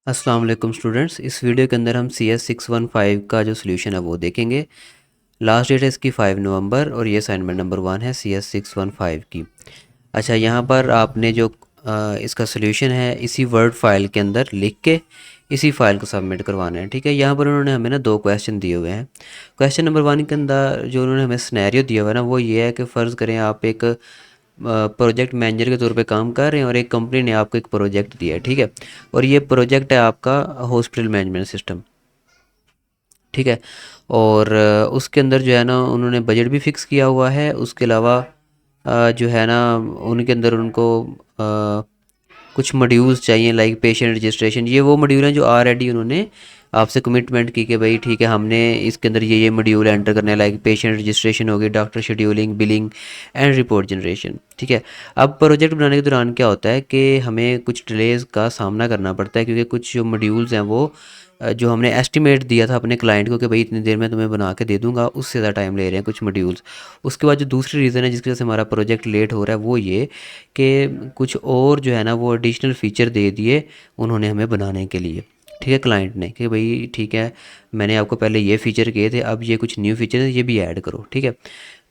अस्सलाम वालेकुम स्टूडेंट्स। इस वीडियो के अंदर हम CS615 का जो सोल्यूशन है वो देखेंगे। लास्ट डेट है इसकी 5 नवंबर और ये असाइनमेंट नंबर 1 है CS615 की। अच्छा, यहाँ पर आपने जो इसका सोल्यूशन है इसी वर्ड फाइल के अंदर लिख के इसी फाइल को सबमिट करवाना है। ठीक है, यहाँ पर उन्होंने हमें ना 2 क्वेश्चन दिए हुए हैं। क्वेश्चन नंबर 1 के अंदर जो उन्होंने हमें सिनेरियो दिया हुआ है ना, वो ये है कि फ़र्ज़ करें आप एक प्रोजेक्ट मैनेजर के तौर पे काम कर रहे हैं और एक कंपनी ने आपको एक प्रोजेक्ट दिया है। ठीक है, और ये प्रोजेक्ट है आपका हॉस्पिटल मैनेजमेंट सिस्टम। ठीक है, और उसके अंदर जो है ना उन्होंने बजट भी फिक्स किया हुआ है। उसके अलावा जो है ना उनके अंदर उनको कुछ मॉड्यूल्स चाहिए लाइक पेशेंट रजिस्ट्रेशन। ये वो मॉड्यूल हैं जो ऑलरेडी उन्होंने आपसे कमिटमेंट की कि भाई ठीक है, हमने इसके अंदर ये मॉड्यूल एंटर करने हैं, लाइक पेशेंट रजिस्ट्रेशन होगी, doctor scheduling, billing and report generation. ठीक है, अब प्रोजेक्ट बनाने के दौरान क्या होता है कि हमें कुछ डिलेज़ का सामना करना पड़ता है, क्योंकि कुछ जो मॉड्यूल्स हैं वो जो हमने एस्टिमेट दिया था अपने क्लाइंट को कि भाई इतनी देर में तुम्हें बना के दे दूंगा, उससे ज़्यादा टाइम ले रहे हैं कुछ मॉड्यूल्स। उसके बाद जो दूसरी रीज़न है जिसकी वजह से हमारा प्रोजेक्ट लेट हो रहा है वो ये कि कुछ और जो है ना वो एडिशनल फ़ीचर दे दिए उन्होंने हमें बनाने के लिए। ठीक है, क्लाइंट ने कि भाई ठीक है, मैंने आपको पहले ये फ़ीचर किए थे, अब ये कुछ न्यू फ़ीचर है, ये भी ऐड करो। ठीक है,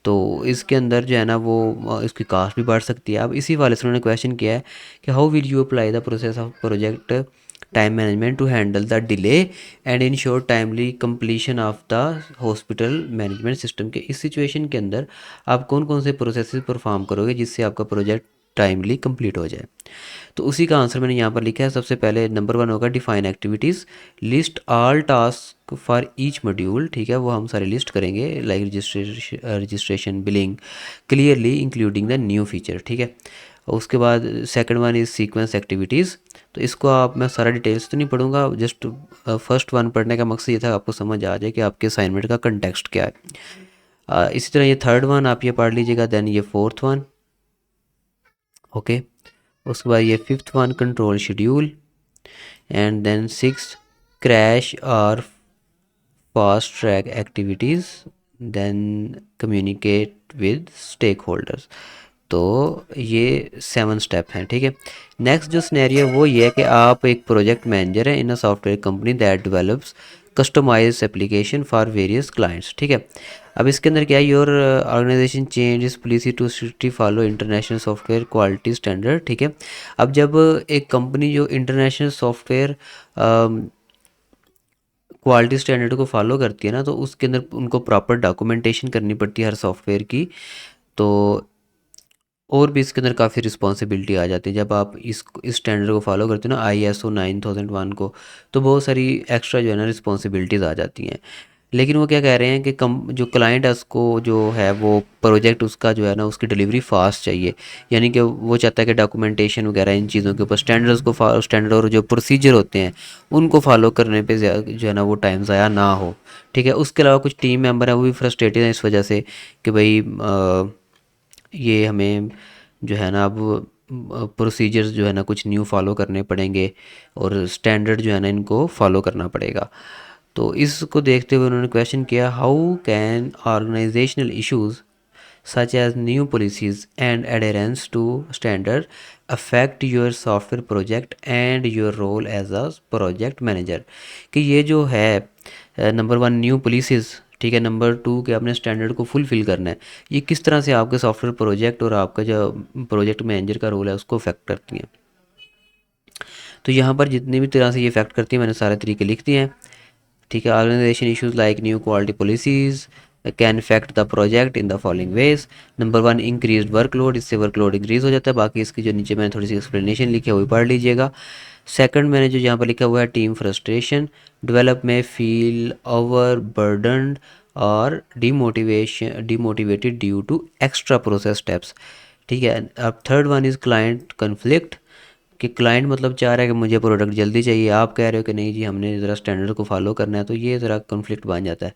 तो इसके अंदर जो है ना वो इसकी कास्ट भी बढ़ सकती है। अब इसी वाले से उन्होंने क्वेश्चन किया है कि how will you apply the process of project time management to handle the delay and ensure timely completion of the hospital management system. के इस सिचुएशन के अंदर आप कौन कौन से प्रोसेस परफॉर्म करोगे जिससे आपका प्रोजेक्ट टाइमली कंप्लीट हो जाए। तो उसी का आंसर मैंने यहाँ पर लिखा है। सबसे पहले नंबर 1 होगा define activities, list all task for each module. ठीक है, वो हम सारे लिस्ट करेंगे like registration, billing, clearly including the new feature. ठीक है, उसके बाद second one is sequence activities. तो इसको आप मैं सारा डिटेल्स तो नहीं पढ़ूंगा, जस्ट फर्स्ट वन पढ़ने का मकसद ये था आपको समझ आ जाए कि आपके असाइनमेंट का कंटेक्स्ट क्या है। इसी तरह ये थर्ड वन आप ये पढ़ लीजिएगा, देन ये फोर्थ वन। ओके, उसके बाद ये fifth one control schedule, and then six crash और fast track activities, then communicate with stakeholders. तो ये 7 स्टेप हैं। ठीक है, नेक्स्ट जो स्नैरियो वो ये है कि आप एक प्रोजेक्ट मैनेजर हैं in a software company that develops customize application for various clients. ठीक है, अब इसके अंदर क्या है, your organisation change is policy to strictly follow international software quality standard. ठीक है, अब जब एक कंपनी जो इंटरनेशनल सॉफ्टवेयर क्वालिटी स्टैंडर्ड को फॉलो करती है ना, तो उसके अंदर उनको प्रॉपर डॉक्यूमेंटेशन करनी पड़ती है हर सॉफ्टवेयर की। तो और भी इसके अंदर काफ़ी रिस्पॉन्सिबिलिटी आ जाती है जब आप इस स्टैंडर्ड को फॉलो करते हो ना, ISO 9001 को। तो बहुत सारी एक्स्ट्रा जो है ना रिस्पॉन्सिबिलिटीज़ आ जाती हैं। लेकिन वो क्या कह रहे हैं कि कम जो क्लाइंट है उसको जो है वो प्रोजेक्ट उसका जो है ना उसकी डिलीवरी फास्ट चाहिए। यानी कि वो चाहता है कि डॉक्यूमेंटेशन वगैरह इन चीज़ों के ऊपर स्टैंडर्ड्स को स्टैंडर्ड और जो प्रोसीजर होते हैं उनको फॉलो करने पे जो है ना वो टाइम ज़ाया ना हो। ठीक है, उसके अलावा कुछ टीम मेंबर हैं वो भी फ्रस्ट्रेटेड हैं इस वजह से कि भाई ये हमें जो है ना अब प्रोसीजर्स जो है ना कुछ न्यू फॉलो करने पड़ेंगे और स्टैंडर्ड जो है ना इनको फॉलो करना पड़ेगा। तो इसको देखते हुए उन्होंने क्वेश्चन किया, how can organisational issues such as new policies and adherence to standard affect your software project and your role as a project manager. कि ये जो है नंबर 1 न्यू पॉलिसीज़, ठीक है, नंबर 2 कि आपने स्टैंडर्ड को फुलफ़िल करना है, ये किस तरह से आपके सॉफ्टवेयर प्रोजेक्ट और आपका जो प्रोजेक्ट मैनेजर का रोल है उसको अफेक्ट करती हैं। तो यहाँ पर जितनी भी तरह से ये इफेक्ट करती है मैंने सारे तरीके लिख दिए हैं। ठीक है, organisation issues like new quality policies can effect the project in the following ways. Number 1 increase workload, इससे वर्कलोड इंक्रीज हो जाता है। बाकी इसकी जो नीचे मैंने थोड़ी सी एक्सप्लेनेशन लिखी है वही पढ़ लीजिएगा। सेकंड मैंने जो यहाँ पर लिखा हुआ है, टीम फ्रस्ट्रेशन, डेवलप में फील ओवर बर्डनड और demotivated due to extra process steps. ठीक है, अब third one is client conflict, कि क्लाइंट मतलब चाह रहा है कि मुझे प्रोडक्ट जल्दी चाहिए, आप कह रहे हो कि नहीं जी हमने ज़रा स्टैंडर्ड को फॉलो करना है, तो ये ज़रा कन्फ्लिक्ट बन जाता है।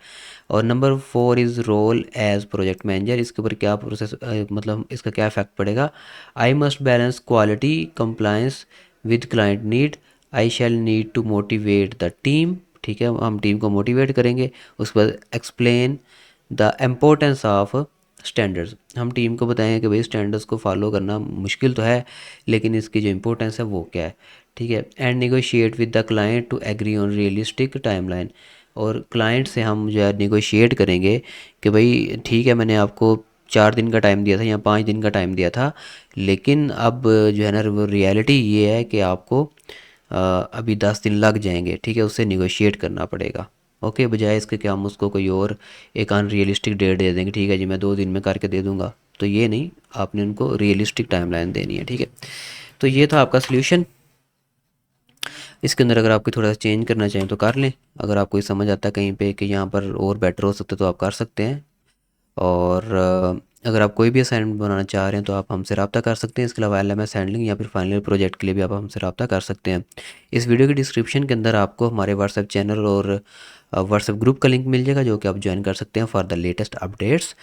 और number 4 is role as project manager, इसके ऊपर क्या प्रोसेस मतलब इसका क्या इफेक्ट पड़ेगा। I must balance quality compliance with client need, I shall need to motivate the team. ठीक है, हम टीम को मोटिवेट करेंगे। उसके बाद explain the importance of standards. हम टीम को बताएंगे कि भाई स्टैंडर्ड्स को फॉलो करना मुश्किल तो है, लेकिन इसकी जो इंपॉर्टेंस है वो क्या है, ठीक है। And negotiate with the client to agree on realistic timeline. और क्लाइंट से हम जो है नेगोशिएट करेंगे कि भाई ठीक है, मैंने आपको 4 दिन का टाइम दिया था या 5 दिन का टाइम दिया था, लेकिन अब जो है ना वो रियलिटी ये है कि आपको अभी 10 दिन लग जाएंगे, ठीक है। उससे निगोशिएट करना पड़ेगा। ओके, बजाय इसके कि हम उसको कोई और एक अनरियलिस्टिक डेट दे देंगे, ठीक है जी मैं 2 दिन में करके दे दूंगा, तो ये नहीं, आपने उनको रियलिस्टिक टाइमलाइन देनी है, ठीक है। तो ये था आपका सोल्यूशन। इसके अंदर अगर आपको थोड़ा सा चेंज करना चाहें तो कर लें, अगर आपको ये समझ आता है कहीं पे कि यहाँ पर और बेटर हो सकता है तो आप कर सकते हैं। और अगर आप कोई भी असाइनमेंट बनाना चाह रहे हैं तो आप हमसे रब्ता कर सकते हैं। इसके अलावा LMS हैंडलिंग या फिर फाइनल प्रोजेक्ट के लिए भी आप हमसे रब्ता कर सकते हैं। इस वीडियो की डिस्क्रिप्शन के अंदर आपको हमारे व्हाट्सएप चैनल और व्हाट्सएप ग्रुप का लिंक मिल जाएगा, जो कि आप ज्वाइन कर सकते हैं फॉर द लेटेस्ट अपडेट्स।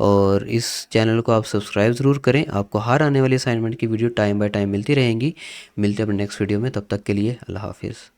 और इस चैनल को आप सब्सक्राइब ज़रूर करें, आपको हर आने वाली असाइनमेंट की वीडियो टाइम बाय टाइम मिलती रहेंगी। मिलते हैं अपने नेक्स्ट वीडियो में, तब तक के लिए अल्लाह हाफिज़।